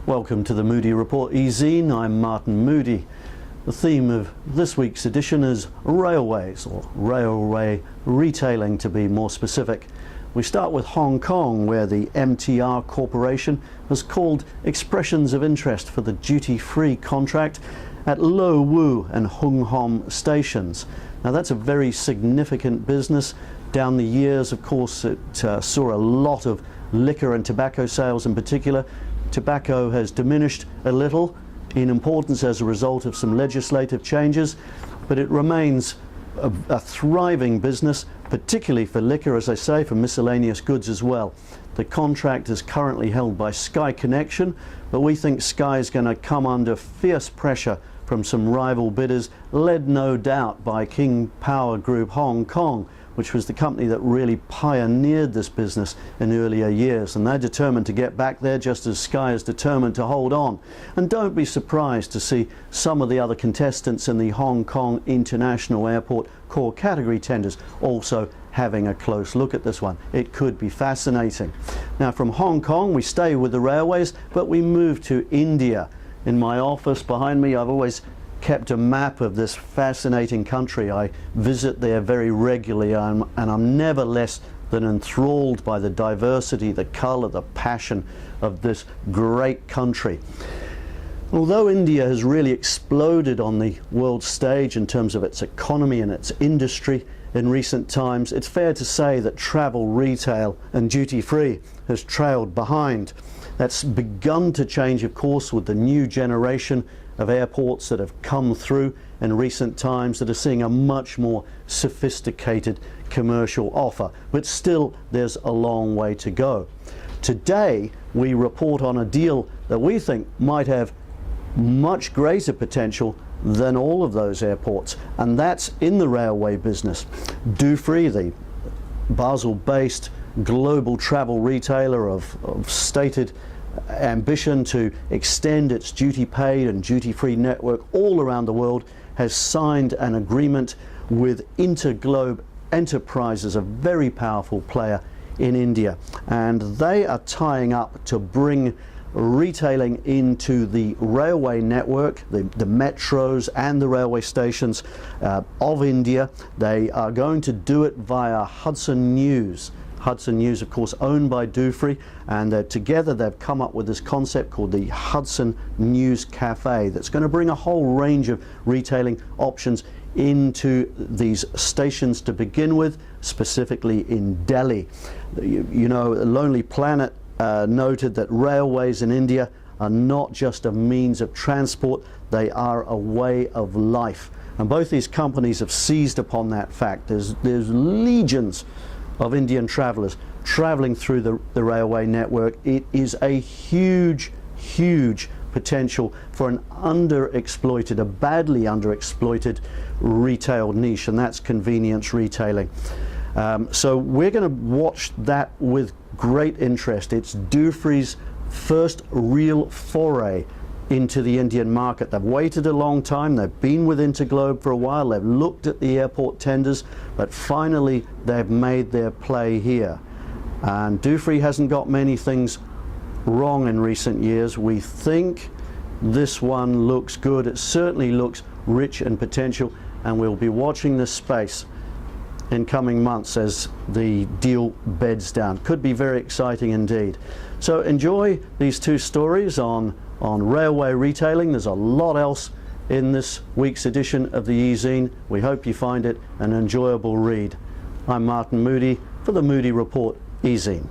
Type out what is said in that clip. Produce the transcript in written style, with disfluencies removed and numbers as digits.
Welcome to the Moodie Report e-zine. I'm Martin Moodie. The theme of this week's edition is railways, or railway retailing to be more specific. We start with Hong Kong, where the MTR Corporation has called expressions of interest for the duty-free contract at Lo Wu and Hung Hom stations. Now that's a very significant business. Down the years, of course, it saw a lot of liquor and tobacco sales in particular. Tobacco has diminished a little in importance as a result of some legislative changes, but it remains a thriving business, particularly for liquor, as I say, for miscellaneous goods as well. The contract is currently held by Sky Connection, but we think Sky is going to come under fierce pressure from some rival bidders, led no doubt by King Power Group Hong Kong, which was the company that really pioneered this business in earlier years, and they're determined to get back there just as Sky is determined to hold on. And don't be surprised to see some of the other contestants in the Hong Kong International Airport core category tenders also having a close look at this one. It could be fascinating. Now from Hong Kong we stay with the railways, but we move to India. In my office behind me I've always kept a map of this fascinating country. I visit there very regularly and I'm never less than enthralled by the diversity, the colour, the passion of this great country. Although India has really exploded on the world stage in terms of its economy and its industry in recent times, it's fair to say that travel, retail and duty-free has trailed behind. That's begun to change, of course, with the new generation of airports that have come through in recent times that are seeing a much more sophisticated commercial offer. But still, there's a long way to go. Today, we report on a deal that we think might have much greater potential than all of those airports, and that's in the railway business. Dufry, the Basel-based global travel retailer of stated ambition to extend its duty-paid and duty-free network all around the world, has signed an agreement with Interglobe Enterprises, a very powerful player in India, and they are tying up to bring retailing into the railway network, the metros and the railway stations of India. They are going to do it via Hudson News. Hudson News, of course, owned by Dufry, and together they've come up with this concept called the Hudson News Cafe that's going to bring a whole range of retailing options into these stations to begin with, specifically in Delhi. You know, Lonely Planet noted that railways in India are not just a means of transport, they are a way of life. And both these companies have seized upon that fact. There's legions of Indian travellers travelling through the railway network. It is a huge potential for an underexploited, a badly underexploited retail niche, and that's convenience retailing. So we're going to watch that with great interest. It's Dufry's first real foray into the Indian market. They've waited a long time, they've been with Interglobe for a while, they've looked at the airport tenders, but finally they've made their play here. And Dufry hasn't got many things wrong in recent years. We think this one looks good. It certainly looks rich in potential, and we'll be watching this space in coming months as the deal beds down. Could be very exciting indeed. So enjoy these two stories on railway retailing. There's a lot else in this week's edition of the e-zine. We hope you find it an enjoyable read. I'm Martin Moodie for the Moodie Report e-zine.